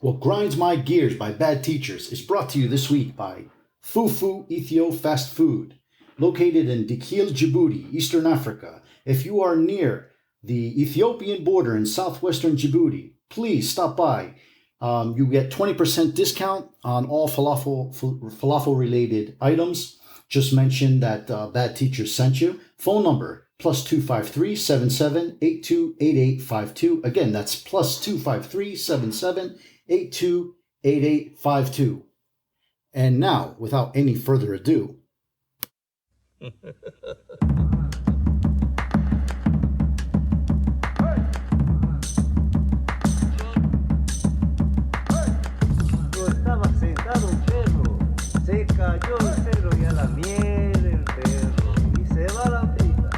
What Grinds My Gears by Bad Teachers is brought to you this week by Fufu Ethio Fast Food, located in Dikil, Djibouti, Eastern Africa. If you are near the Ethiopian border in southwestern Djibouti, please stop by. You get 20% discount on all falafel related items. Just mention that Bad Teachers sent you. Phone number +253 77828852. Again, that's +253 77828852. And now, without any further ado, Yo estaba sentado un perro, se cayó el perro y a la mierda el perro, y se va la vida.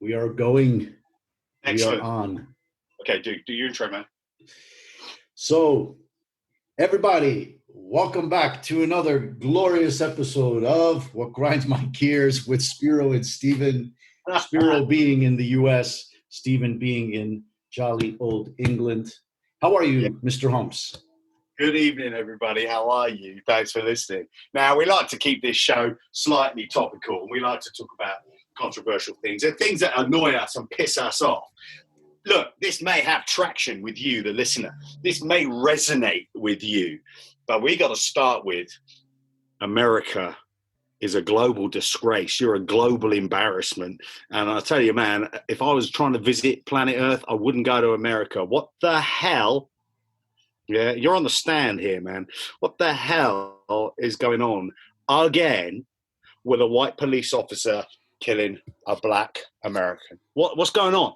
we are going. Excellent. We are on. Okay, do your intro, man. So, everybody, welcome back to another glorious episode of What Grinds My Gears with Spiro and Steven. Spiro being in the U.S., Steven being in jolly old England. How are you, Mr. Humps? Good evening, everybody. How are you? Thanks for listening. Now, we like to keep this show slightly topical, and we like to talk about controversial things and things that annoy us and piss us off. Look, this may have traction with you, the listener. This may resonate with you, but we got to start with America is a global disgrace. You're a global embarrassment. And I tell you, man, if I was trying to visit planet Earth, I wouldn't go to America. What the hell? Yeah, you're on the stand here, man. What the hell is going on again with a white police officer killing a black American? What's going on?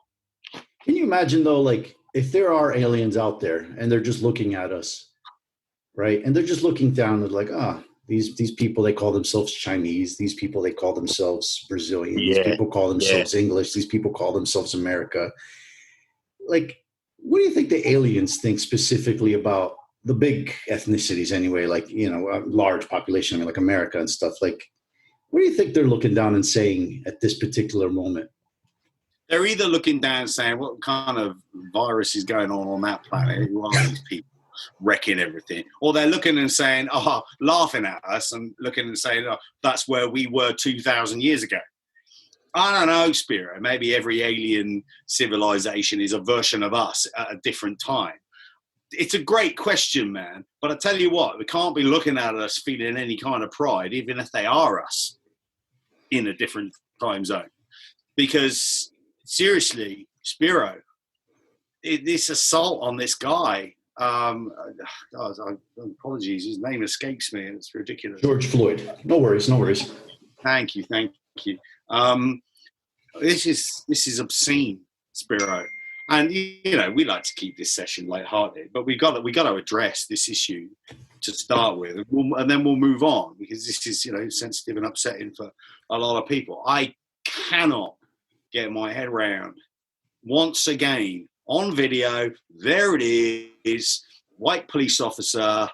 Can you imagine, though, like, if there are aliens out there and they're just looking at us, right? And they're just looking down and like, these people, they call themselves Chinese. These people, they call themselves Brazilian. Yeah. These people call themselves English. These people call themselves America. Like, what do you think the aliens think specifically about the big ethnicities anyway? Like, you know, a large population, I mean, like America and stuff. Like, what do you think they're looking down and saying at this particular moment? They're either looking down and saying, what kind of virus is going on that planet? Who are these people wrecking everything? Or they're looking and saying, laughing at us and looking and saying, that's where we were 2,000 years ago. I don't know, Spiro. Maybe every alien civilization is a version of us at a different time. It's a great question, man. But I tell you what, we can't be looking at us feeling any kind of pride, even if they are us in a different time zone. Because, seriously, Spiro, this assault on this guy, apologies, his name escapes me. It's ridiculous. George Floyd. No worries. Thank you. This is obscene, Spiro. And you know, we like to keep this session lighthearted, but we got to address this issue to start with, and then we'll move on, because this is, you know, sensitive and upsetting for a lot of people. I cannot get my head around, once again on video, there it is, white police officer.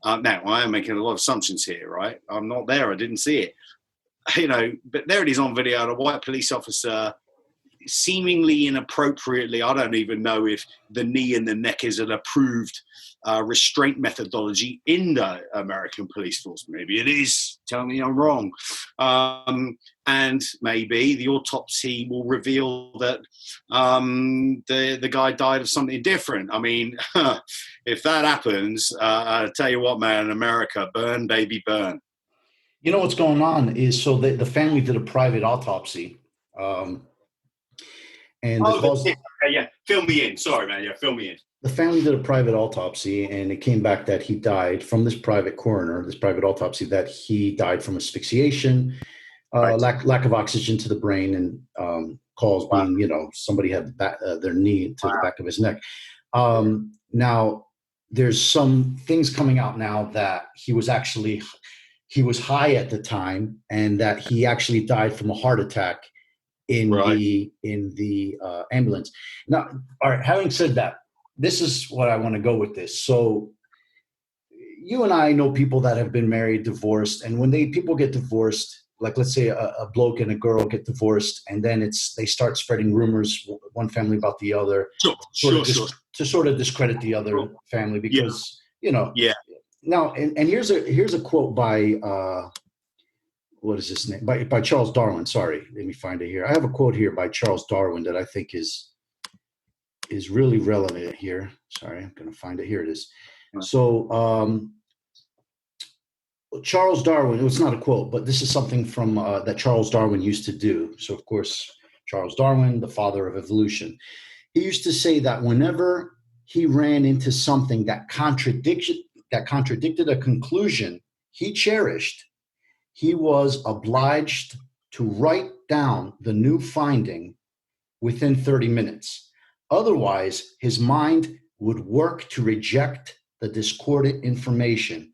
Now I am making a lot of assumptions here, right? I'm not there, I didn't see it. You know, but there it is on video, a white police officer seemingly inappropriately, I don't even know if the knee and the neck is an approved restraint methodology in the American police force. Maybe it is. Tell me I'm wrong. And maybe the autopsy will reveal that the guy died of something different. I mean, if that happens, I tell you what, man, America, burn, baby, burn. You know what's going on is, so the family did a private autopsy. And yeah, fill me in. Sorry, man. Yeah, fill me in. The family did a private autopsy, and it came back that he died from this private coroner, this private autopsy, that he died from asphyxiation, Right. lack of oxygen to the brain, and cause Wow. being, somebody had their knee to the Wow. back of his neck. Now, there's some things coming out now that he was high at the time, and that he actually died from a heart attack in Right. the ambulance. Now, all right. Having said that, this is what I want to go with this. So, you and I know people that have been married, divorced, and when people get divorced, like let's say a bloke and a girl get divorced, and then they start spreading rumors, one family about the other, Sure. to sort of discredit the other family, because Yeah. Now, and here's a quote by what is his name, by Charles Darwin. Sorry, let me find it here. I have a quote here by Charles Darwin that I think is really relevant here. Sorry, I'm going to find it. Here it is. So Charles Darwin, it's not a quote, but this is something from that Charles Darwin used to do. So, of course, Charles Darwin, the father of evolution, he used to say that whenever he ran into something that contradicted a conclusion he cherished, he was obliged to write down the new finding within 30 minutes. Otherwise, his mind would work to reject the discordant information,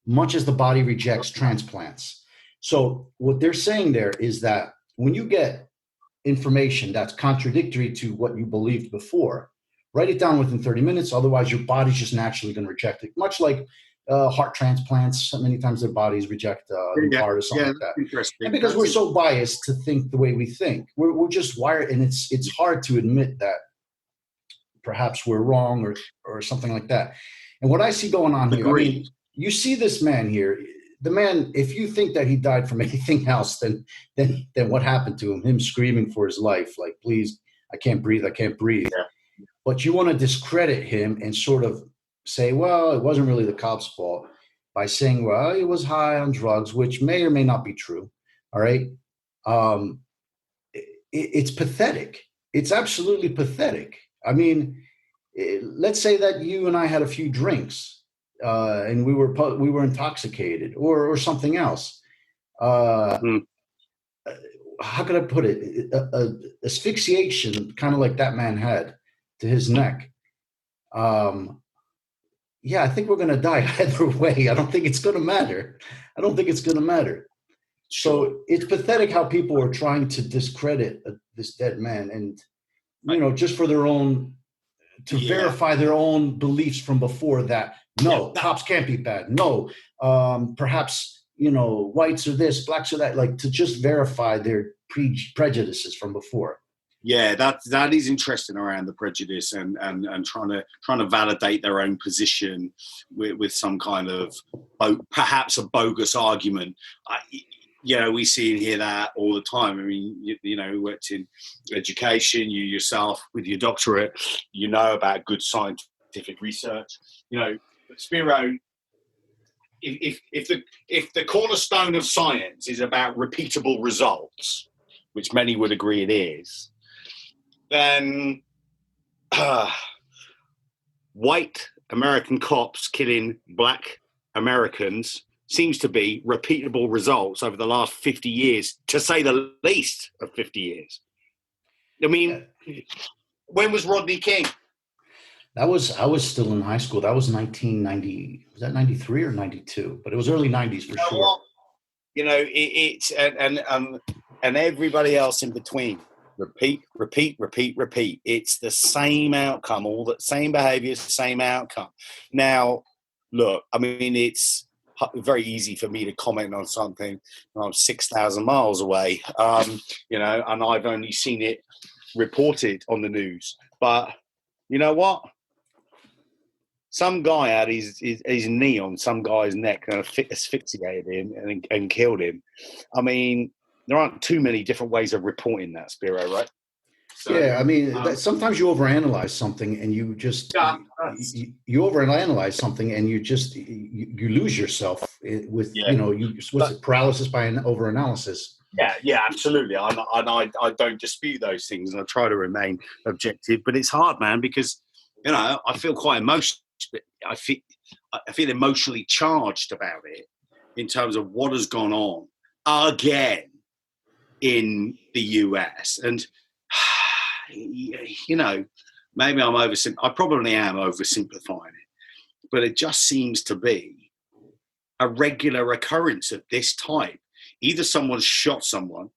much as the body rejects transplants. So what they're saying there is that when you get information that's contradictory to what you believed before, write it down within 30 minutes. Otherwise, your body's just naturally going to reject it. Much like heart transplants, many times their bodies reject a new heart or something like that. Interesting. And because we're so biased to think the way we think, we're just wired, and it's hard to admit that perhaps we're wrong or something like that. And what I see going on here, I mean, you see this man here. The man, if you think that he died from anything else, then what happened to him? Him screaming for his life, like, please, I can't breathe, I can't breathe. Yeah. But you want to discredit him and sort of say, well, it wasn't really the cop's fault, by saying, well, he was high on drugs, which may or may not be true. All right. It's pathetic. It's absolutely pathetic. I mean, let's say that you and I had a few drinks, and we were intoxicated or something else. How could I put it? Asphyxiation, kind of like that man had to his neck. Yeah, I think we're going to die either way. I don't think it's going to matter. So it's pathetic how people are trying to discredit this dead man, and just for their own, to verify their own beliefs from before, that cops can't be bad. No, perhaps whites are this, blacks are that, like, to just verify their prejudices from before. Yeah, that is interesting around the prejudice and trying to validate their own position with some kind of perhaps a bogus argument. We see and hear that all the time. I mean, you worked in education, you yourself with your doctorate, about good scientific research. Spiro, if the cornerstone of science is about repeatable results, which many would agree it is, then white American cops killing black Americans seems to be repeatable results over the last 50 years, to say the least of 50 years. I mean, when was Rodney King? I was still in high school. That was 1990. Was that 93 or 92? But it was early 90s for sure. What? It's and everybody else in between. Repeat. It's the same outcome, all the same behaviors, same outcome. Now, look, I mean, it's very easy for me to comment on something when I'm 6,000 miles away, and I've only seen it reported on the news. But you know what? Some guy had his knee on some guy's neck and asphyxiated him and killed him. I mean, there aren't too many different ways of reporting that, Spiro, right? So, yeah, I mean, sometimes you overanalyze something, and you just you overanalyze something, and you just you lose yourself with paralysis by an overanalysis. Yeah, absolutely. I don't dispute those things, and I try to remain objective. But it's hard, man, because You know, I feel quite emotional. I feel emotionally charged about it in terms of what has gone on again in the US. And you know, maybe I probably am oversimplifying it, but it just seems to be a regular occurrence of this type. Either someone's shot someone,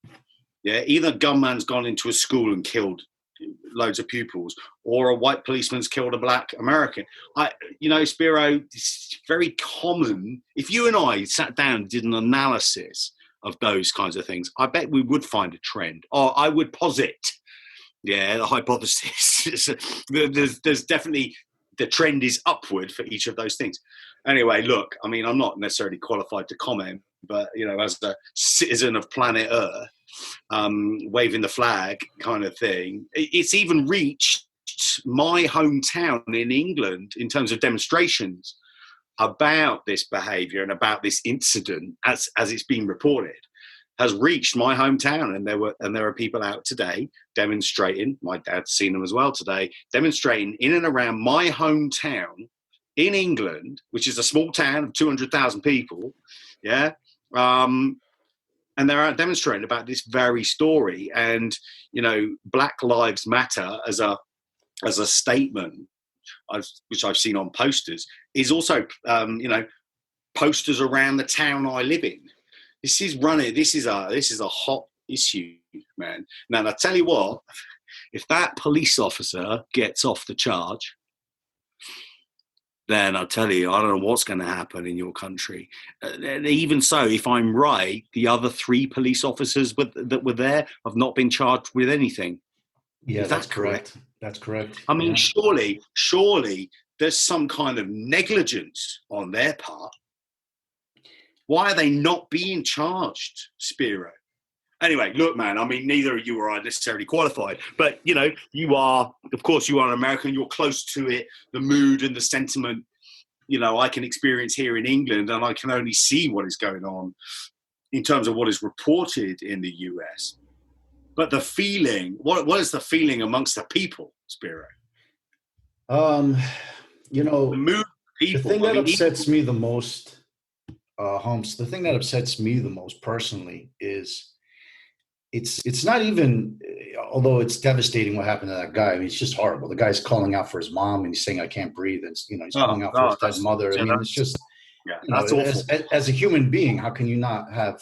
yeah, either a gunman's gone into a school and killed loads of pupils, or a white policeman's killed a black American. Spiro, it's very common. If you and I sat down and did an analysis of those kinds of things, I bet we would find a trend. Or I would posit, the hypothesis. there's definitely, the trend is upward for each of those things. Anyway, look, I mean, I'm not necessarily qualified to comment, but, as a citizen of planet Earth, waving the flag kind of thing, it's even reached my hometown in England in terms of demonstrations about this behaviour and about this incident as it's been reported, has reached my hometown. And there are people out today demonstrating. My dad's seen them as well today, demonstrating in and around my hometown in England, which is a small town of 200,000 people. Yeah. And they're out demonstrating about this very story. And, Black Lives Matter as a statement, which I've seen on posters, is also, posters around the town I live in. This is a hot issue, man. Now, I tell you what, if that police officer gets off the charge, then I'll tell you, I don't know what's going to happen in your country. Even so, if I'm right, the other 3 police officers that were there have not been charged with anything. Yeah, that's correct. That's correct. I mean, surely there's some kind of negligence on their part. Why are they not being charged, Spiro? Anyway, look, man, I mean, neither of you are necessarily qualified, but, you are an American, you're close to it, the mood and the sentiment, I can experience here in England, and I can only see what is going on in terms of what is reported in the US. But the feeling, what is the feeling amongst the people, Spiro? The mood of people. The thing that upsets me the most, Holmes, the thing that upsets me the most personally is it's not even, although it's devastating what happened to that guy. I mean, it's just horrible. The guy's calling out for his mom and he's saying, "I can't breathe." And he's calling out for his dead mother. I mean, it's just, that's awful. As a human being, how can you not have?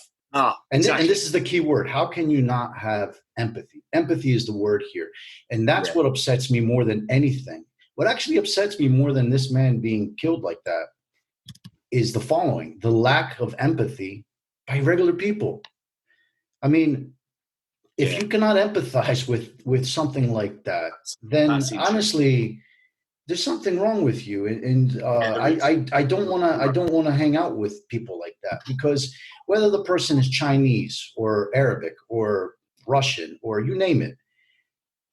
Exactly. And this is the key word. How can you not have empathy? Empathy is the word here, and that's what upsets me more than anything. What actually upsets me more than this man being killed like that is the following: the lack of empathy by regular people. I mean, if you cannot empathize with something like that, then honestly, there's something wrong with you. And I don't want to hang out with people like that, because whether the person is Chinese or Arabic or Russian or you name it,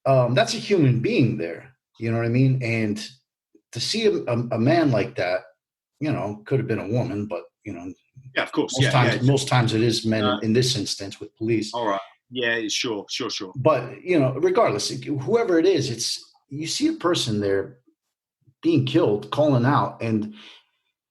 that's a human being there. You know what I mean? And to see a man like that, could have been a woman, but of course, most times it is men in this instance with police. All right. Yeah, sure. But, regardless, whoever it is, you see a person there being killed, calling out. And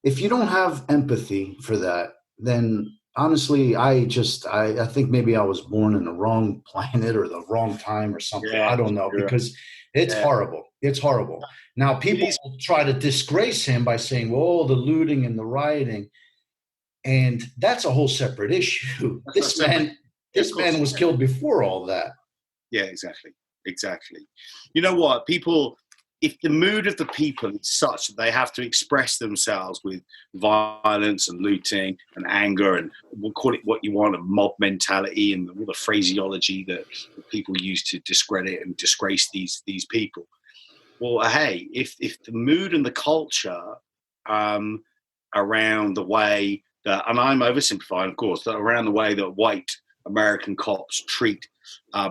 if you don't have empathy for that, then honestly, I think maybe I was born in the wrong planet or the wrong time or something. Yeah, I don't know, because it's horrible. It's horrible. Now, people try to disgrace him by saying, well, the looting and the rioting. And that's a whole separate issue. This man was killed before all that. Yeah, exactly. You know what? People, if the mood of the people is such that they have to express themselves with violence and looting and anger, and we'll call it what you want, a mob mentality and all the phraseology that people use to discredit and disgrace these people. Well, hey, if the mood and the culture around the way that, and I'm oversimplifying, of course, that around the way that white American cops treat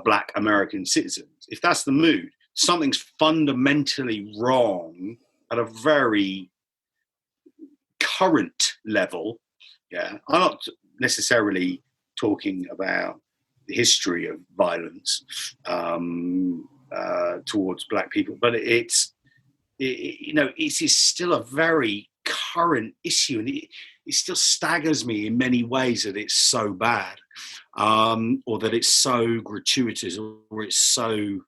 black American citizens, if that's the mood, something's fundamentally wrong at a very current level. Yeah, I'm not necessarily talking about the history of violence towards black people, but it's it is still a very current issue, and it still staggers me in many ways that it's so bad, or that it's so gratuitous, or it's so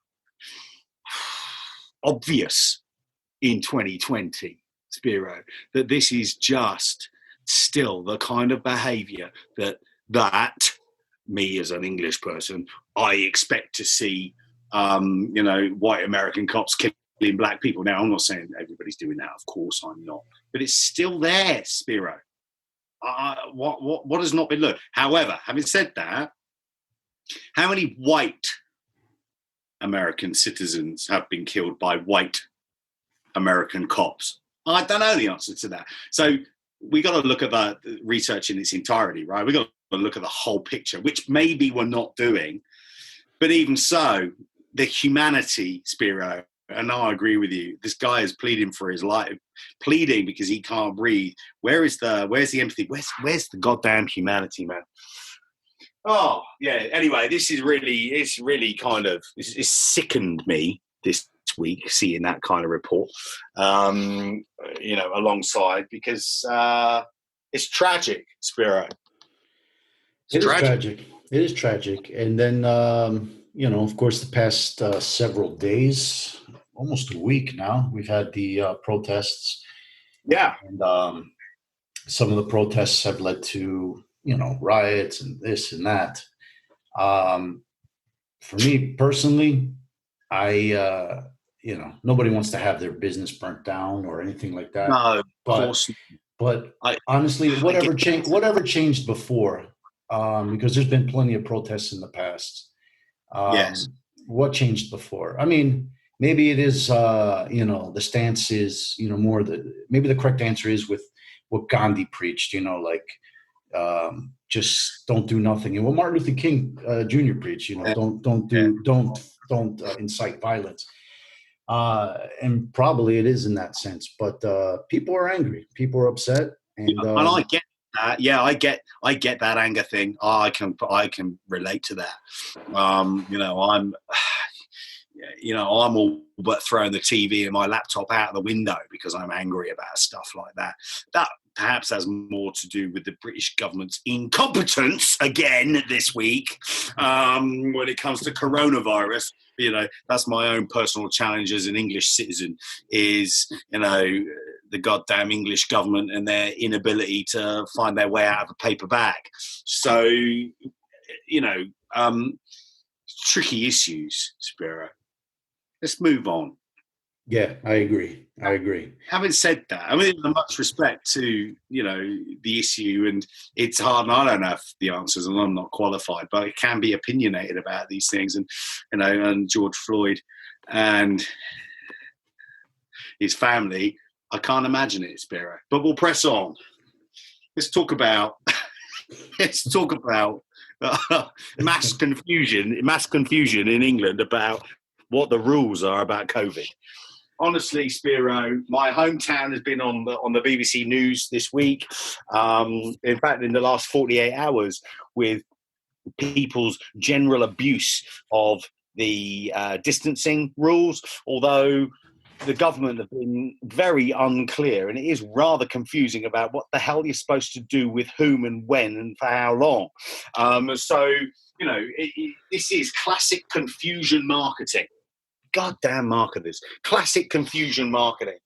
obvious in 2020, Spiro, that this is just still the kind of behaviour that me as an English person, I expect to see, white American cops killing black people. Now, I'm not saying everybody's doing that. Of course, I'm not. But it's still there, Spiro. What has not been learned? However, having said that, how many white American citizens have been killed by white American cops? I don't know the answer to that. So we got to look at the research in its entirety, right? We got to look at the whole picture, which maybe we're not doing. But even so, the humanity, Spiro, and I agree with you. This guy is pleading for his life, pleading because he can't breathe. Where's the empathy? Where's the goddamn humanity, man? Oh yeah. Anyway, it's sickened me this week seeing that kind of report. Alongside, because it's tragic, Spiro. It is tragic. And then, of course, the past several days, almost a week now, we've had the protests. Yeah. And some of the protests have led to, riots and this and that. For me personally, nobody wants to have their business burnt down or anything like that. No, of course. But honestly, whatever changed before, because there's been plenty of protests in the past. Yes. What changed before? I mean, maybe it is, the stance is, maybe the correct answer is with what Gandhi preached, just don't do nothing. And what Martin Luther King Jr. preached, don't incite violence. And probably it is in that sense, but people are angry. People are upset. And I get that. Yeah, I get that anger thing. I can relate to that. I'm all but throwing the TV and my laptop out the window because I'm angry about stuff like that. That perhaps has more to do with the British government's incompetence again this week when it comes to coronavirus. That's my own personal challenge as an English citizen is, the goddamn English government and their inability to find their way out of a paper bag. So, tricky issues, Spiro. Let's move on. Yeah, I agree. Having said that, I mean, much respect to, the issue, and it's hard, and I don't have the answers, and I'm not qualified, but it can be opinionated about these things, and, and George Floyd and his family, I can't imagine it, Spiro. But we'll press on. Let's talk about mass confusion in England about what the rules are about COVID. Honestly, Spiro, my hometown has been on the BBC News this week. In fact, in the last 48 hours, with people's general abuse of the distancing rules, although the government have been very unclear, and it is rather confusing about what the hell you're supposed to do with whom and when and for how long. This is classic confusion marketing. Goddamn marketers. Classic confusion marketing.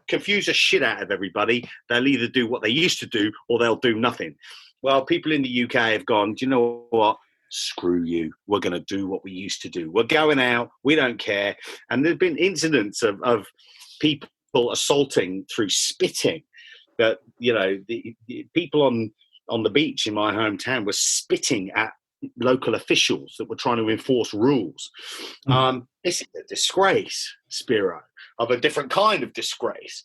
Confuse the shit out of everybody. They'll either do what they used to do or they'll do nothing. Well, people in the UK have gone, do you know what? Screw you. We're going to do what we used to do. We're going out. We don't care. And there's been incidents of people assaulting through spitting. That, the people on the beach in my hometown were spitting at local officials that were trying to enforce rules. This is a disgrace, Spiro, of a different kind of disgrace.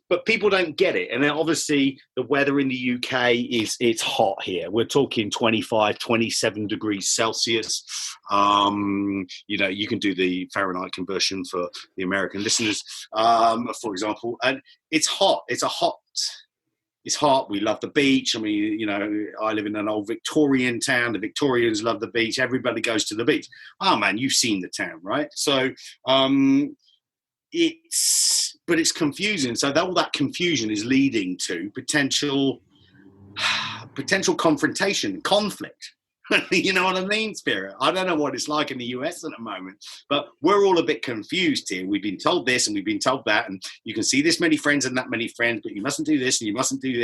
But people don't get it. And then obviously the weather in the UK it's hot here. We're talking 25, 27 degrees Celsius. You can do the Fahrenheit conversion for the American listeners, for example. And it's hot. It's hot. We love the beach. I mean, I live in an old Victorian town. The Victorians love the beach. Everybody goes to the beach. Oh, man, you've seen the town, right? So it's it's confusing. So all that confusion is leading to potential confrontation, conflict. You know what I mean, Spirit? I don't know what it's like in the US at the moment, but we're all a bit confused here. We've been told this and we've been told that, and you can see this many friends and that many friends, but you mustn't do this and you mustn't do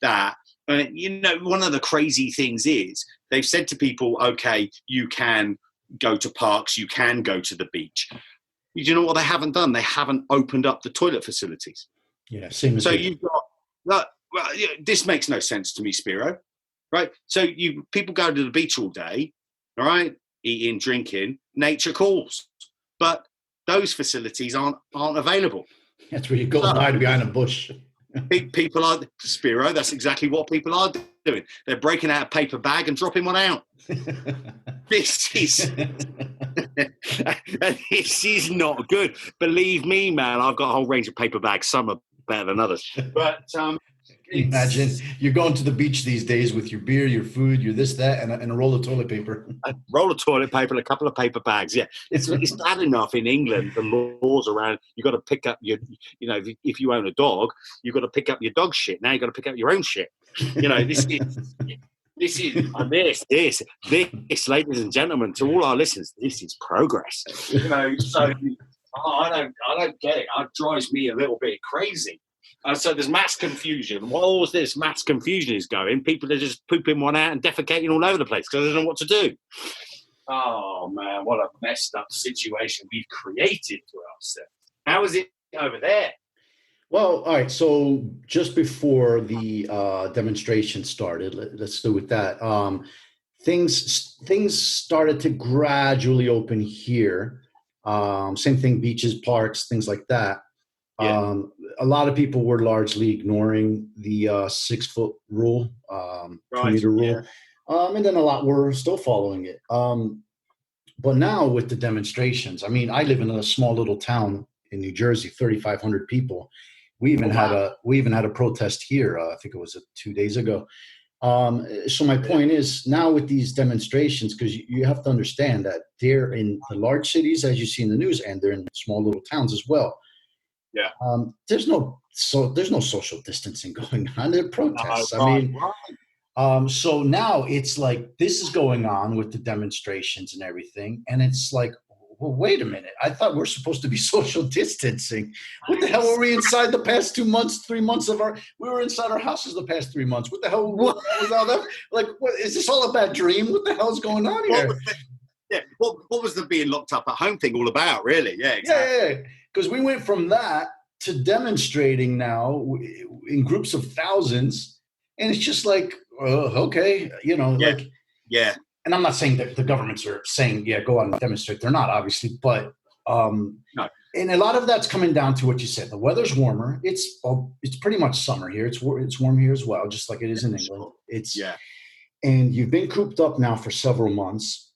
that. You know, one of the crazy things is they've said to people, okay, you can go to parks, you can go to the beach. You know what they haven't done? They haven't opened up the toilet facilities. Yeah, same as so here. You've got, this makes no sense to me, Spiro. Right, so people go to the beach all day, all right, eating, drinking. Nature calls, but those facilities aren't available. That's where you go hide behind a bush. People are, Spiro. That's exactly what people are doing. They're breaking out a paper bag and dropping one out. This is not good. Believe me, man. I've got a whole range of paper bags. Some are better than others, but. Imagine you're going to the beach these days with your beer, your food, your this, that, and a roll of toilet paper. A roll of toilet paper and a couple of paper bags. Yeah, it's bad enough in England. The laws around you've got to pick up your, you know, if you own a dog, you've got to pick up your dog shit. Now you've got to pick up your own shit. You know, this is ladies and gentlemen, to all our listeners, this is progress. You know, so I don't get it. It drives me a little bit crazy. So there's mass confusion. While all this mass confusion is going, people are just pooping one out and defecating all over the place because they don't know what to do. Oh, man, what a messed up situation we've created for ourselves. How is it over there? Well, all right. So just before the demonstration started, let's do with that. Things started to gradually open here. Same thing, beaches, parks, things like that. Yeah. A lot of people were largely ignoring the 6-foot rule, 2-meter rule. Yeah. And then a lot were still following it. But now with the demonstrations, I mean, I live in a small little town in New Jersey, 3,500 people. We even had a protest here. I think it was 2 days ago. So my point is now with these demonstrations, because you have to understand that they're in the large cities, as you see in the news, and they're in small little towns as well. Yeah. There's no social distancing going on. There are protests. So now it's like this is going on with the demonstrations and everything, and it's like, well, wait a minute. I thought we're supposed to be social distancing. What the hell were we inside the past 2 months, 3 months we were inside our houses the past 3 months. What the hell was all that? Like, what is this all a bad dream? What the hell's going on here? What was the being locked up at home thing all about, really? Yeah, exactly. Yeah. Because we went from that to demonstrating now in groups of thousands, and it's just like, okay, you know, like, yeah. And I'm not saying that the governments are saying, yeah, go out and demonstrate. They're not, obviously, but no. And a lot of that's coming down to what you said. The weather's warmer. It's pretty much summer here. It's warm here as well, just like it is in England. And you've been cooped up now for several months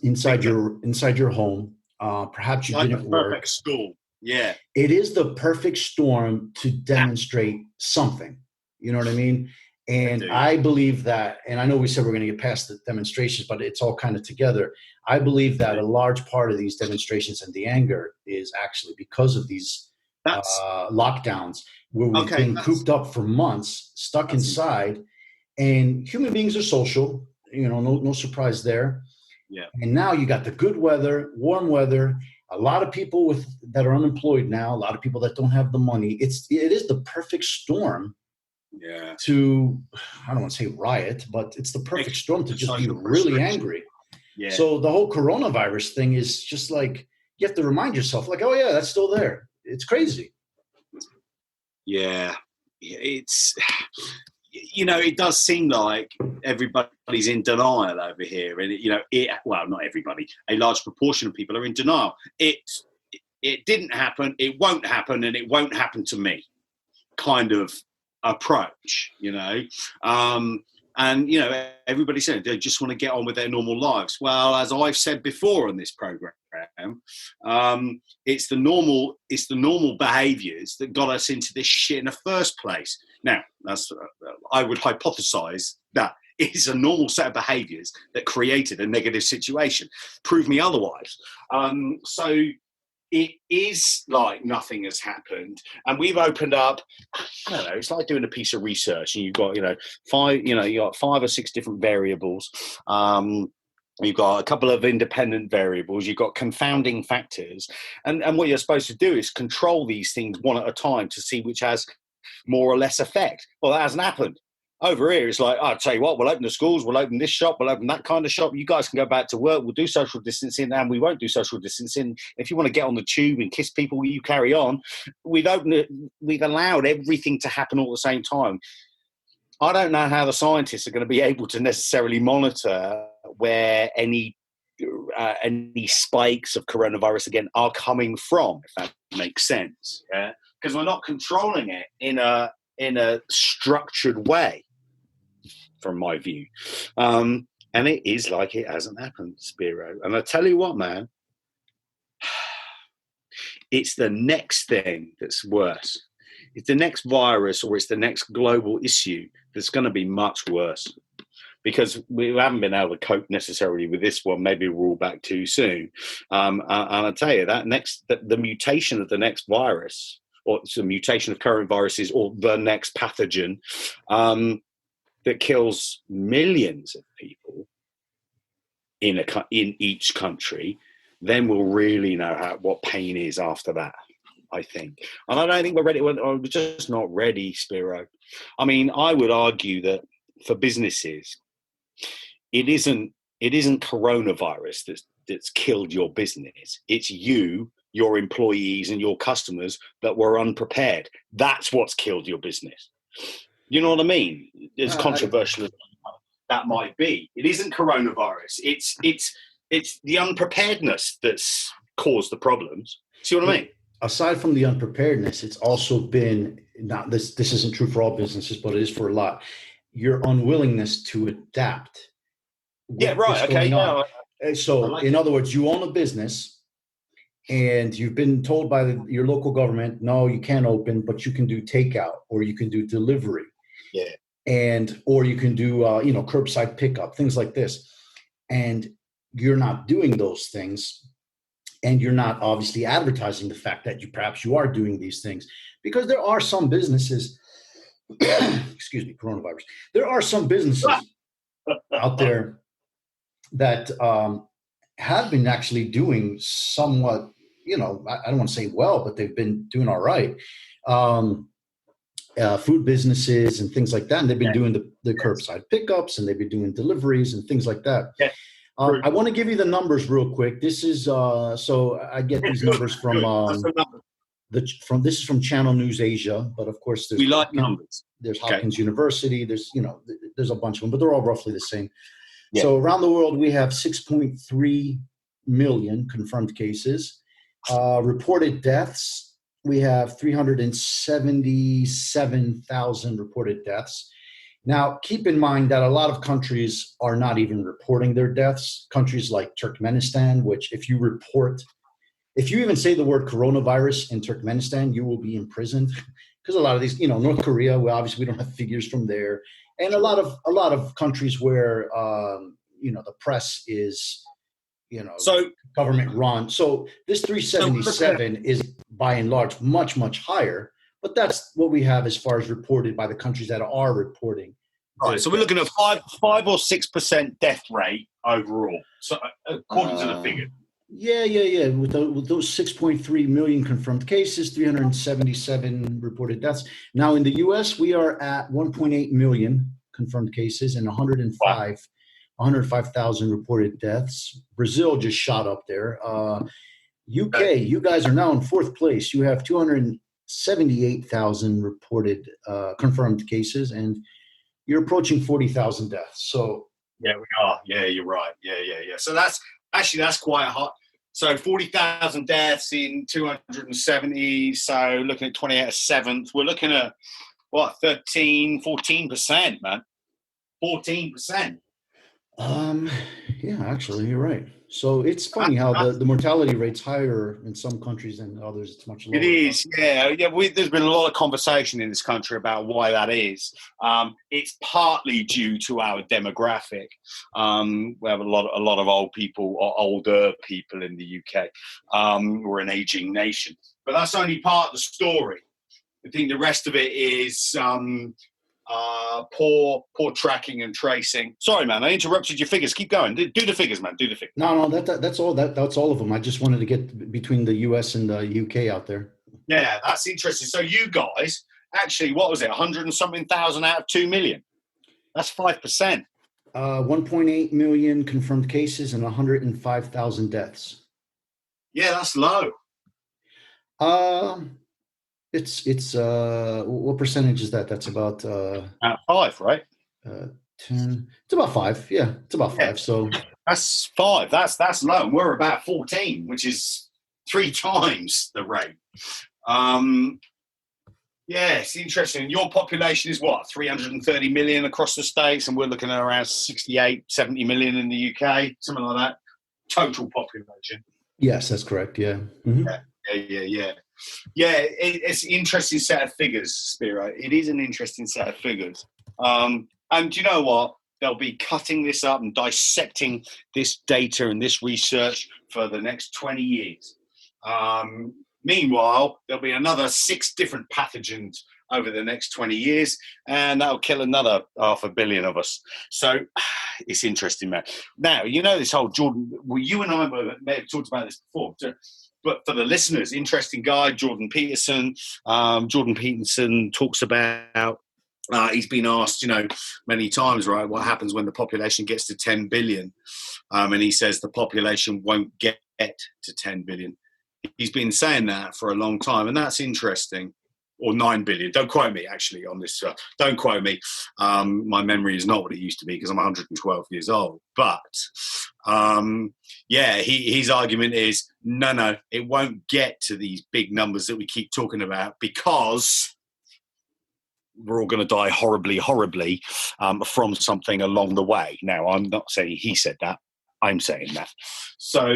inside your home. Perhaps you didn't work. Perfect storm. Yeah. It is the perfect storm to demonstrate something. You know what I mean? And I believe that, and I know we said we're going to get past the demonstrations, but it's all kind of together. I believe that a large part of these demonstrations and the anger is actually because of these lockdowns where we've been cooped up for months, stuck inside, and human beings are social, you know, no surprise there. Yeah. And now you got the good weather, warm weather, a lot of people that are unemployed now, a lot of people that don't have the money. It is the perfect storm. Yeah. To, I don't want to say riot, but it's the perfect storm to just be really angry. Yeah. So the whole coronavirus thing is just like, you have to remind yourself, like, oh yeah, that's still there. It's crazy. Yeah. It's, you know, it does seem like everybody's in denial over here. And, you know, well, not everybody, a large proportion of people are in denial. It didn't happen, it won't happen, and it won't happen to me kind of approach, you know. And, you know, everybody said they just want to get on with their normal lives. Well, as I've said before on this program, it's the normal behaviours that got us into this shit in the first place. Now, I would hypothesize that it's a normal set of behaviours that created a negative situation. Prove me otherwise. So it is like nothing has happened, and we've opened up. I don't know. It's like doing a piece of research, and you've got you got 5 or 6 different variables. You've got a couple of independent variables. You've got confounding factors, and what you're supposed to do is control these things one at a time to see which has more or less effect. Well, that hasn't happened. Over here, it's like, I'll tell you what, we'll open the schools, we'll open this shop, we'll open that kind of shop. You guys can go back to work, we'll do social distancing, and we won't do social distancing. If you want to get on the tube and kiss people, you carry on. We've allowed everything to happen all at the same time. I don't know how the scientists are going to be able to necessarily monitor where any spikes of coronavirus again are coming from, if that makes sense. Yeah, because we're not controlling it in a structured way, from my view. And it is like it hasn't happened, Spiro. And I tell you what, man, it's the next thing that's worse. It's the next virus, or it's the next global issue that's going to be much worse, because we haven't been able to cope necessarily with this one. Maybe we're all back too soon. And I tell you, the mutation of the next virus, or it's a mutation of current viruses, or the next pathogen, that kills millions of people in each country, then we'll really know what pain is after that, I think. And I don't think we're ready. We're just not ready, Spiro. I mean, I would argue that for businesses, it isn't coronavirus that's killed your business. It's you, your employees, and your customers that were unprepared. That's what's killed your business. You know what I mean? As controversial as that might be, it isn't coronavirus. It's the unpreparedness that's caused the problems. See what I mean? Aside from the unpreparedness, it's also been, not this isn't true for all businesses, but it is for a lot, your unwillingness to adapt. Yeah, right. Okay. So, in other words, you own a business and you've been told by your local government, no, you can't open, but you can do takeout, or you can do delivery. Yeah. Or you can do, curbside pickup, things like this. And you're not doing those things. And you're not obviously advertising the fact that you are doing these things, because there are some businesses, excuse me, coronavirus. There are some businesses out there that have been actually doing somewhat, I don't want to say well, but they've been doing all right. Food businesses and things like that. And they've been doing the curbside pickups, and they've been doing deliveries and things like that. Yeah. I want to give you the numbers real quick. This is so I get these numbers from this is from Channel News Asia, but of course we like numbers. There's Hopkins University. There's there's a bunch of them, but they're all roughly the same. Yeah. So around the world, we have 6.3 million confirmed cases. Reported deaths, we have 377,000 reported deaths. Now, keep in mind that a lot of countries are not even reporting their deaths. Countries like Turkmenistan, which if you even say the word coronavirus in Turkmenistan, you will be imprisoned, because a lot of these, North Korea, well, obviously we don't have figures from there. And a lot of countries where, the press is, so government run. So this 377 is by and large much, much higher. But that's what we have as far as reported by the countries that are reporting. Right, so we're looking at 5 or 6% death rate overall. So according to the figure. Yeah. With those 6.3 million confirmed cases, 377 reported deaths. Now in the U.S., we are at 1.8 million confirmed cases and 105,000 reported deaths. Brazil just shot up there. UK, you guys are now in 4th place. You have 278,000 reported confirmed cases, and you're approaching 40,000 deaths. So yeah, we are. Yeah, you're right. Yeah. So that's quite hot. So 40,000 deaths in 270. So looking at 28 a 7th, we're looking at what, 14%, man. 14%. Yeah, actually, you're right. So it's funny how the mortality rate's higher in some countries than others. It's much lower. It is, yeah. There's been a lot of conversation in this country about why that is. It's partly due to our demographic. We have a lot of old people or older people in the UK. We're an aging nation, but that's only part of the story. I think the rest of it is poor tracking and tracing. Sorry, man, I interrupted your figures. Keep going. Do the figures, man. Do the figures. No, that's all. That's all of them. I just wanted to get between the US and the UK out there. Yeah, that's interesting. So you guys, actually, what was it? 100 and something thousand out of 2 million. That's 5%. 1.8 million confirmed cases and 105,000 deaths. Yeah, that's low. It's what percentage is that? That's about out of 5, right? 10. It's about 5. Yeah, it's about 5. Yeah. So that's 5. That's low. We're about 14, which is 3 times the rate. Yeah, it's interesting. Your population is what, 330 million across the States, and we're looking at around 68, 70 million in the UK, something like that. Total population. Yes, that's correct. Yeah. Mm-hmm. Yeah, it's an interesting set of figures, Spiro. It is an interesting set of figures. And you know what? They'll be cutting this up and dissecting this data and this research for the next 20 years. Meanwhile, there'll be another 6 different pathogens over the next 20 years, and that'll kill another 500 million of us. So it's interesting, man. Now, you know this whole Jordan, well, you and I may have talked about this before, but for the listeners, interesting guy, Jordan Peterson. Jordan Peterson talks about, he's been asked, many times, right, what happens when the population gets to 10 billion? And he says the population won't get to 10 billion. He's been saying that for a long time, and that's interesting. Or 9 billion. Don't quote me, actually, on this. Don't quote me. My memory is not what it used to be because I'm 112 years old. But, his argument is, no, it won't get to these big numbers that we keep talking about because we're all going to die horribly from something along the way. Now, I'm not saying he said that. I'm saying that. So,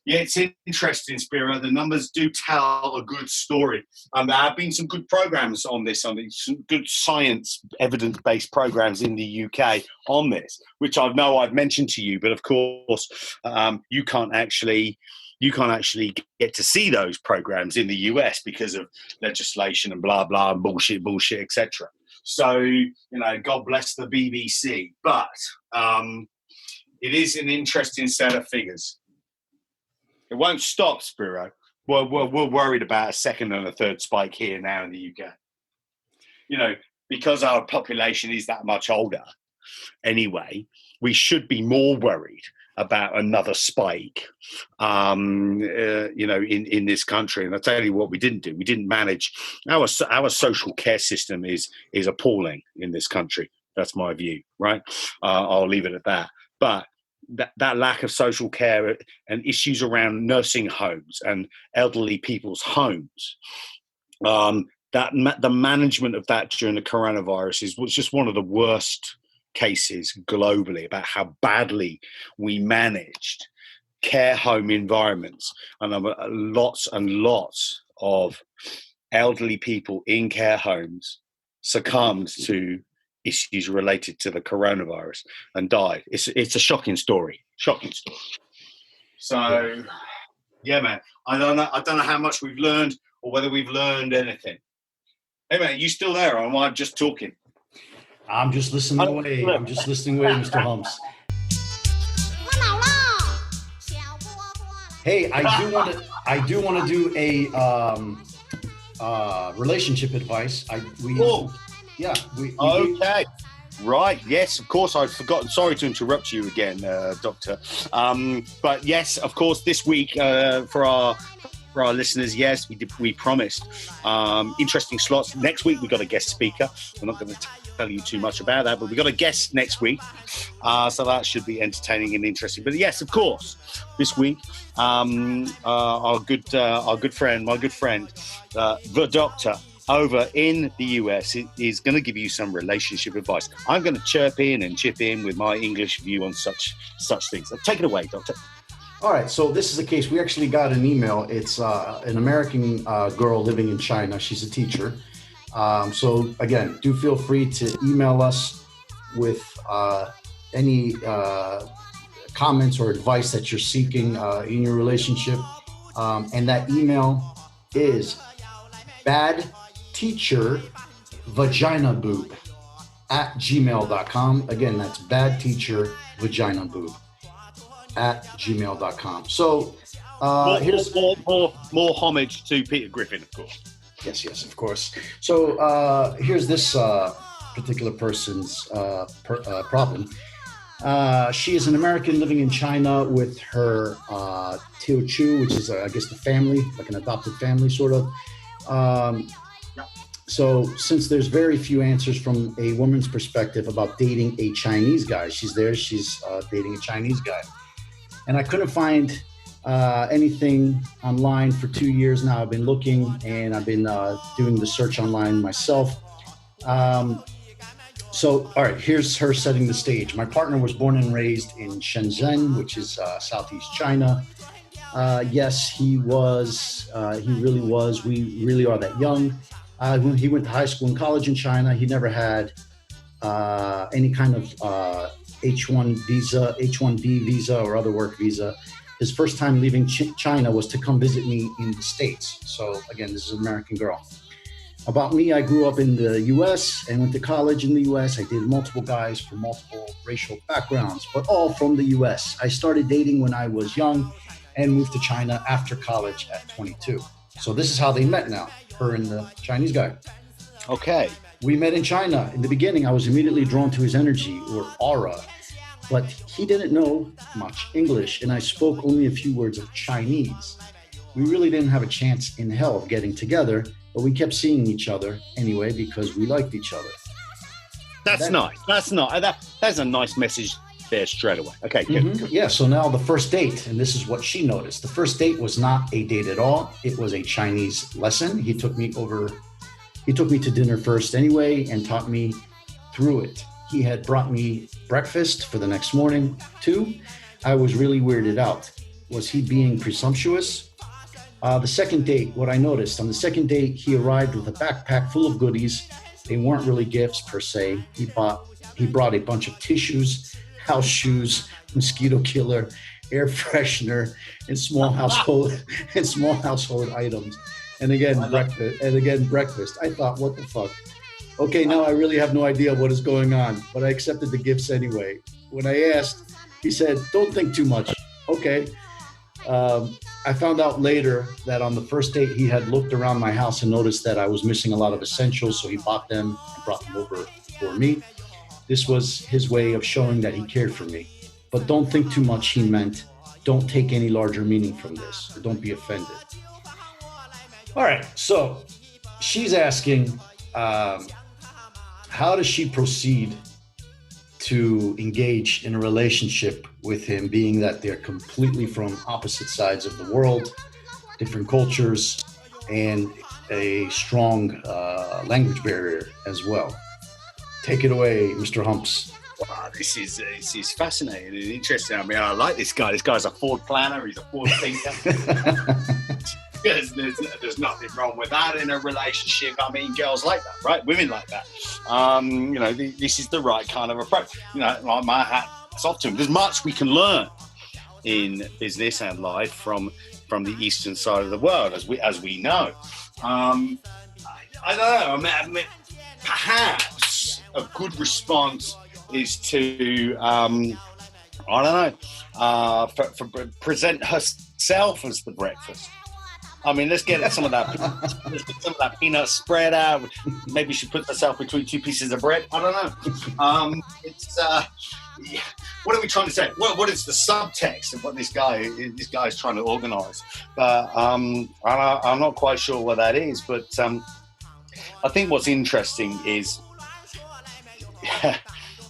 yeah, it's interesting, Spiro. The numbers do tell a good story. And there have been some good programs on this, some good science, evidence-based programs in the UK on this, which I know I've mentioned to you. But of course, you can't actually get to see those programs in the US because of legislation and blah, blah, and bullshit, etc. So, God bless the BBC. But it is an interesting set of figures. It won't stop, Spiro. We're worried about a second and a third spike here now in the UK. Because our population is that much older anyway, we should be more worried about another spike, in this country. And I'll tell you what we didn't do. We didn't manage. Our social care system is appalling in this country. That's my view, right? I'll leave it at that. But that lack of social care and issues around nursing homes and elderly people's homes, the management of that during the coronavirus was just one of the worst cases globally about how badly we managed care home environments. And lots and lots of elderly people in care homes succumbed to issues related to the coronavirus and died. It's a shocking story. So, yeah, man. I don't know how much we've learned or whether we've learned anything. Hey, man, you still there, or am I just talking? I'm just listening away. Mr. Humps. Hey, I do want to do a relationship advice. Okay. Right. Yes, of course. I'd forgotten. Sorry to interrupt you again, Doctor. But yes, of course, this week for our listeners, yes, we promised interesting slots. Next week we've got a guest speaker. I'm not going to tell you too much about that, but we've got a guest next week, so that should be entertaining and interesting. But yes, of course, this week our good friend, the Doctor over in the US is going to give you some relationship advice. I'm going to chip in with my English view on such things. Take it away, Doctor. All right, so this is the case. We actually got an email. It's an American girl living in China. She's a teacher. So again, do feel free to email us with any comments or advice that you're seeking in your relationship. And that email is badteachervaginaboob at gmail.com. Again, that's badteachervaginaboob at gmail.com. So here's more homage to Peter Griffin, of course. Yes, of course. So here's this particular person's problem. She is an American living in China with her Teochew, which is, I guess, the family, like an adopted family, sort of. So since there's very few answers from a woman's perspective about dating a Chinese guy, she's dating a Chinese guy. And I couldn't find anything online for 2 years now. I've been looking, and I've been doing the search online myself. So, all right, here's her setting the stage. My partner was born and raised in Shenzhen, which is Southeast China. Yes, he was. He really was. We really are that young. When he went to high school and college in China, he never had any kind of H1B visa or other work visa. His first time leaving China was to come visit me in the States. So again, this is an American girl. About me, I grew up in the US and went to college in the US. I dated multiple guys from multiple racial backgrounds, but all from the US. I started dating when I was young and moved to China after college at 22. So this is how they met now, her and the Chinese guy. Okay. We met in China. In the beginning, I was immediately drawn to his energy or aura, but he didn't know much English, and I spoke only a few words of Chinese. We really didn't have a chance in hell of getting together, but we kept seeing each other anyway because we liked each other. That's nice. That's a nice message there straight away. Okay, good. Mm-hmm. Yeah, so now the first date, and this is what she noticed. The first date was not a date at all. It was a Chinese lesson. He took me to dinner first anyway and taught me through it. He had brought me breakfast for the next morning too. I was really weirded out. Was he being presumptuous? The second date, what I noticed, on the second date, he arrived with a backpack full of goodies. They weren't really gifts per se. He brought a bunch of tissues, house shoes, mosquito killer, air freshener, and small household items. And again, breakfast. I thought, what the fuck? Okay, now I really have no idea what is going on, but I accepted the gifts anyway. When I asked, he said, "Don't think too much." Okay. I found out later that on the first date, he had looked around my house and noticed that I was missing a lot of essentials, so he bought them and brought them over for me. This was his way of showing that he cared for me. But don't think too much, he meant. Don't take any larger meaning from this. Or don't be offended. All right, so she's asking, how does she proceed to engage in a relationship with him, being that they're completely from opposite sides of the world, different cultures, and a strong language barrier as well? Take it away, Mr. Humps. Wow, this is fascinating and interesting. I mean, I like this guy. This guy's a forward planner. He's a forward thinker. There's nothing wrong with that in a relationship. I mean, girls like that, right? Women like that. This is the right kind of approach. Like my hat's off to him. There's much we can learn in business and life from the eastern side of the world, as we know. I don't know. I mean, perhaps a good response is to present herself as the breakfast. I mean, let's get some of that peanut spread out. Maybe she puts herself between two pieces of bread. I don't know. What are we trying to say? What is the subtext of what this guy is trying to organize? But I'm not quite sure what that is. But I think what's interesting is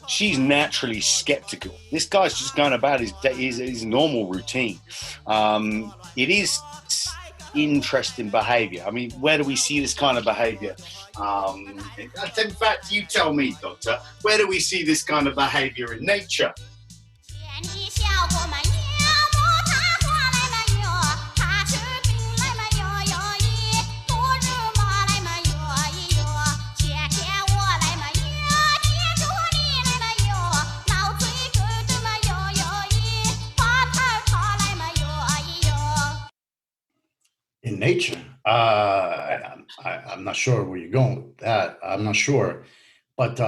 she's naturally skeptical. This guy's just going about his normal routine. It is interesting behavior. I mean, where do we see this kind of behavior? In fact, you tell me, Doctor, where do we see this kind of behavior in nature? nature. I'm not sure where you're going with that. I'm not sure, but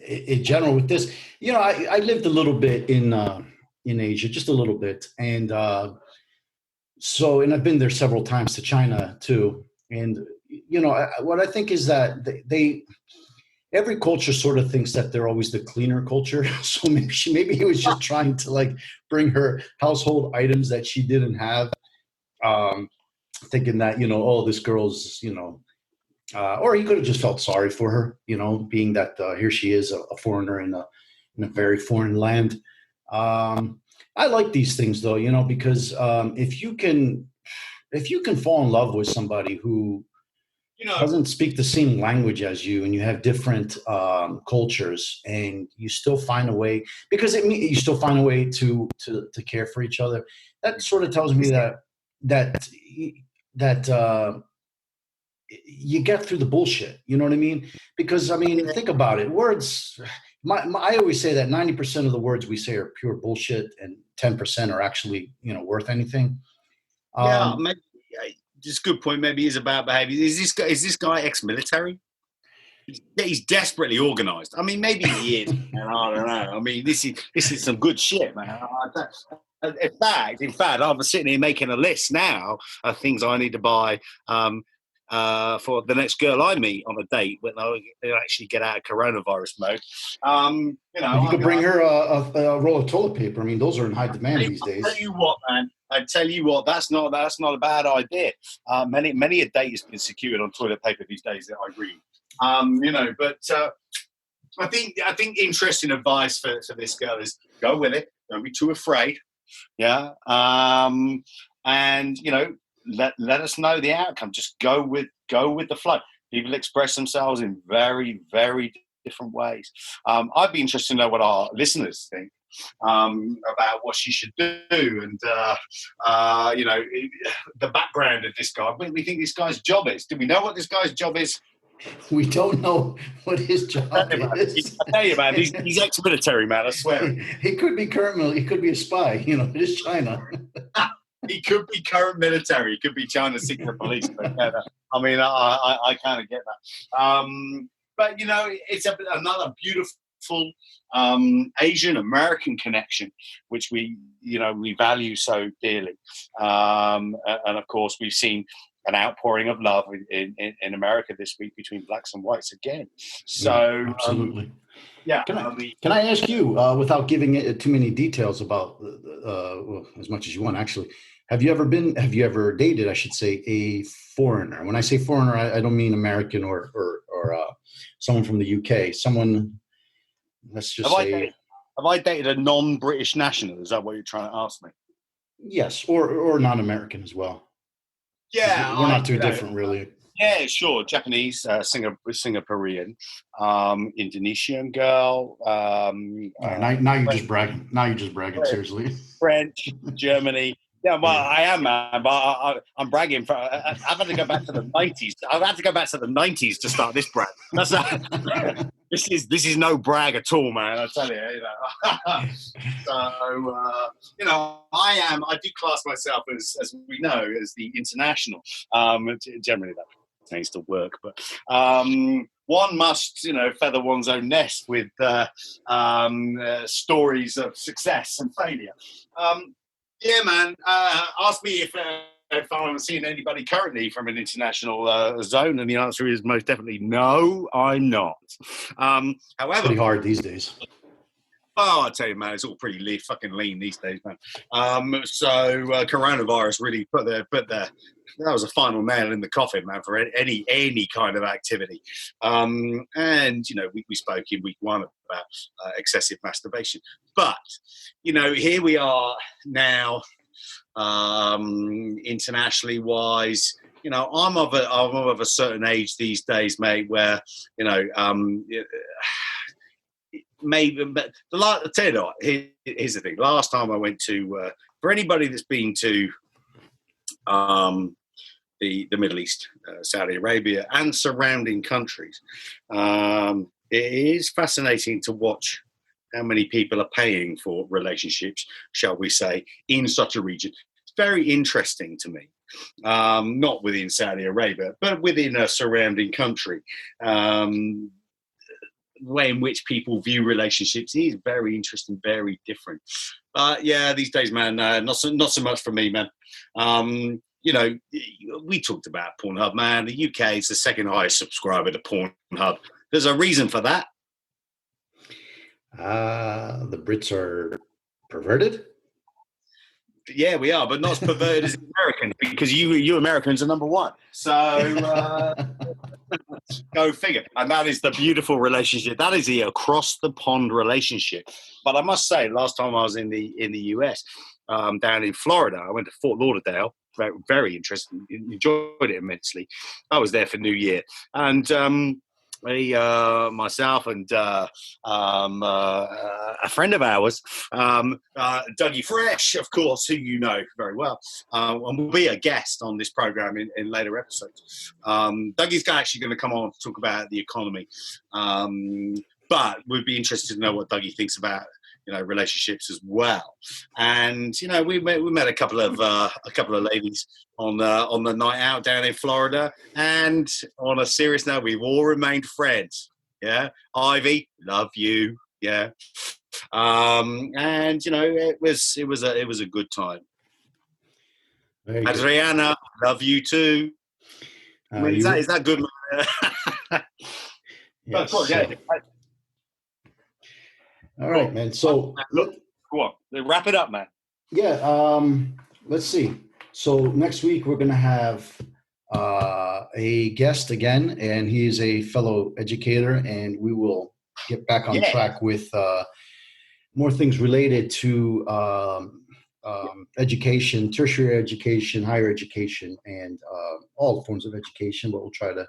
in general, with this, I lived a little bit in Asia, just a little bit, and and I've been there several times to China too. And what I think is that they every culture sort of thinks that they're always the cleaner culture. So maybe he was just trying to like bring her household items that she didn't have, thinking that oh, this girl's or he could have just felt sorry for her, being that here she is, a foreigner in a very foreign land. I like these things though, because if you can fall in love with somebody who doesn't speak the same language as you, and you have different cultures, and you still find a way, because you still find a way to care for each other. That sort of tells me that you get through the bullshit. You know what I mean? Because think about it. Words. I always say that 90% of the words we say are pure bullshit, and 10% are actually worth anything. Maybe just a good point. Maybe is about behavior. Is this guy ex-military? He's desperately organised. I mean, maybe he is. And I don't know. I mean, this is some good shit, man. In fact, I'm sitting here making a list now of things I need to buy for the next girl I meet on a date when I actually get out of coronavirus mode. You could bring her a roll of toilet paper. I mean, those are in high demand these days. I tell you what, man. I tell you what, that's not a bad idea. Many a date has been secured on toilet paper these days. I agree. But I think interesting advice for this girl is go with it. Don't be too afraid. Yeah. And let us know the outcome. Just go with the flow. People express themselves in very, very different ways. I'd be interested to know what our listeners think about what she should do, and the background of this guy. What do we think this guy's job is? Do we know what this guy's job is? We don't know what his job is. I tell you, man, he's ex-military, man. I swear. He could be current. He could be a spy. It is China. He could be current military. He could be China's secret police. But, I mean, I kind of get that. But it's another beautiful Asian American connection, which we value so dearly. And of course, we've seen an outpouring of love in America this week between blacks and whites again. So absolutely. Yeah. Can I ask you, without giving it too many details about, as much as you want, actually, have you ever dated, I should say, a foreigner? When I say foreigner, I don't mean American or someone from the UK. Someone, let's just say. Have I dated a non-British national? Is that what you're trying to ask me? Yes, or non-American as well. Yeah. We're not too different, really. Yeah, sure. Japanese, Singaporean, Indonesian girl. Now you're just bragging. Seriously. French, Germany. Yeah, well, I am, man, but I'm bragging. I've had to go back to the 90s. I've had to go back to the 90s to start this brag. This is no brag at all, man. I tell you, So, I do class myself as we know, as the international. Generally, that tends to work, but one must, feather one's own nest with stories of success and failure. Yeah, man. Ask me if I'm seeing anybody currently from an international zone, and the answer is most definitely no, I'm not. However, pretty hard these days. Oh, I tell you, man, it's all pretty fucking lean these days, man. So coronavirus really put that was a final nail in the coffin, man, for any kind of activity. And we spoke in week 1 about excessive masturbation, but here we are now, internationally wise. I'm of a certain age these days, mate, where maybe, but I'll tell you what, here's the thing. Last time I went to, for anybody that's been to the Middle East, Saudi Arabia, and surrounding countries, it is fascinating to watch how many people are paying for relationships, shall we say, in such a region. It's very interesting to me. not within Saudi Arabia, but within a surrounding country. Way in which people view relationships is very interesting, very different. But yeah, these days, man, not so much for me, man. We talked about Pornhub, man. The UK is the second highest subscriber to Pornhub. There's a reason for that. The Brits are perverted? Yeah, we are, but not as perverted as Americans, because you Americans are number one. So go figure. And that is the beautiful relationship. That is the across the pond relationship. But I must say, last time I was in the US, down in Florida, I went to Fort Lauderdale. Very, very interesting. Enjoyed it immensely. I was there for New Year, and myself and a friend of ours, Dougie Fresh, of course, who you know very well, and will be a guest on this program in later episodes. Dougie's actually going to come on to talk about the economy, but we'd be interested to know what Dougie thinks about relationships as well. And we met a couple of ladies on the night out down in Florida, and on a serious note, we've all remained friends. Yeah, Ivy, love you. Yeah, and it was a good time. Very Adriana, good. Love you too. Is that good? Yes, course, yeah. All right, man. So look, go on. Wrap it up, man. Yeah. Let's see. So next week we're going to have a guest again, and he is a fellow educator, and we will get back on track with more things related to education, tertiary education, higher education, and all forms of education. But we'll try to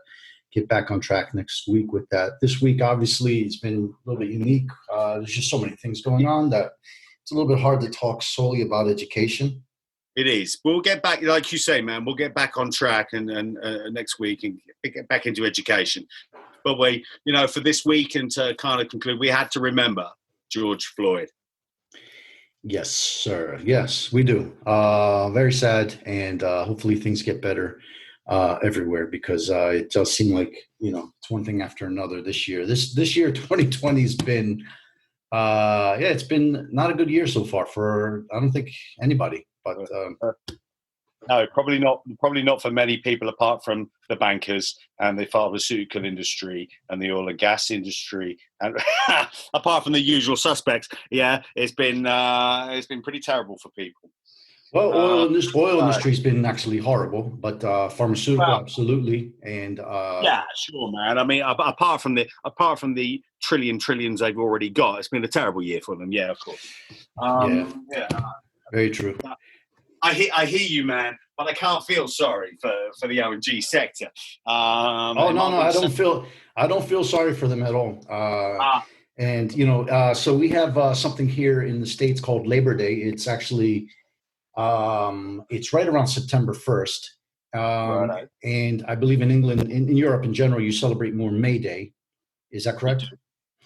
get back on track next week with that. This week, obviously, it's been a little bit unique. There's just so many things going on that it's a little bit hard to talk solely about education. It is. We'll get back, like you say, man, we'll get back on track and next week and get back into education. But for this week and to kind of conclude, we had to remember George Floyd. Yes, sir. Yes, we do. Very sad, and hopefully things get better everywhere, because it does seem like it's one thing after another this year. This year 2020 has been it's been not a good year so far for I don't think anybody, but no, probably not for many people, apart from the bankers and the pharmaceutical industry and the oil and gas industry, and apart from the usual suspects. Yeah, it's been pretty terrible for people. Well, oil industry's been actually horrible, but pharmaceutical, absolutely, and yeah, sure, man. I mean, apart from the trillions they've already got, it's been a terrible year for them. Yeah, of course. Yeah, very true. I hear you, man, but I can't feel sorry for the O&G sector. No, I don't feel sorry for them at all. And so we have something here in the States called Labor Day. It's actually it's right around September 1st. Right. And I believe in England, in Europe in general, you celebrate more May Day. Is that correct?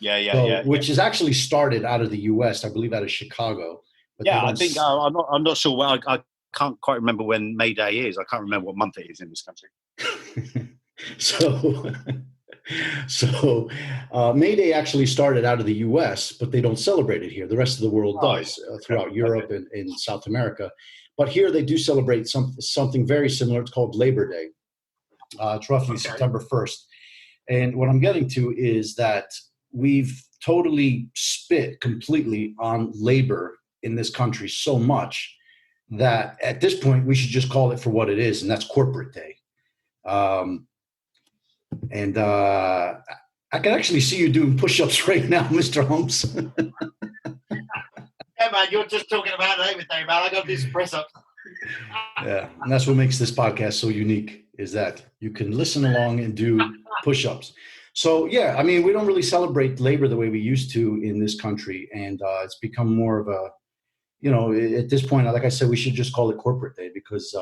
Yeah. Which is actually started out of the U.S., I believe out of Chicago. But yeah, I think I'm not sure. Well, I can't quite remember when May Day is. I can't remember what month it is in this country. So May Day actually started out of the U.S., but they don't celebrate it here. The rest of the world does throughout Europe and South America. But here they do celebrate something very similar. It's called Labor Day. It's roughly September 1st. And what I'm getting to is that we've totally spit completely on labor in this country so much that at this point we should just call it for what it is, and that's corporate day. And I can actually see you doing push-ups right now, Mr. Holmes. Yeah, man, you're just talking about Labor Day, man. I got to do some press-ups. Yeah, and that's what makes this podcast so unique, is that you can listen along and do push-ups. So, yeah, I mean, we don't really celebrate labor the way we used to in this country, and it's become more of a, at this point, like I said, we should just call it corporate day, because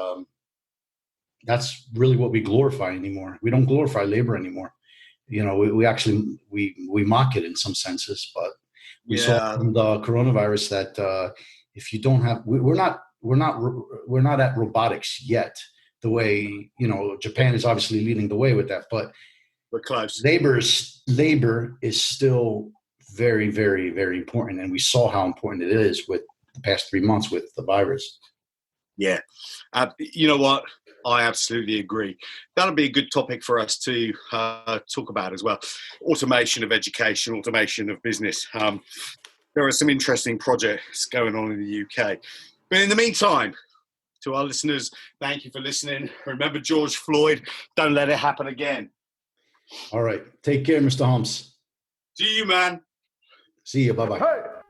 that's really what we glorify anymore. We don't glorify labor anymore. We actually mock it in some senses, but we saw from the coronavirus that if you don't have, we're not at robotics yet, the way, Japan is obviously leading the way with that, but we're close. Labor is still very, very, very important, and we saw how important it is with the past 3 months with the virus. Yeah, you know what? I absolutely agree. That'll be a good topic for us to talk about as well. Automation of education, automation of business. There are some interesting projects going on in the UK. But in the meantime, to our listeners, thank you for listening. Remember George Floyd. Don't let it happen again. All right. Take care, Mr. Humps. See you, man. See you. Bye-bye. Hey!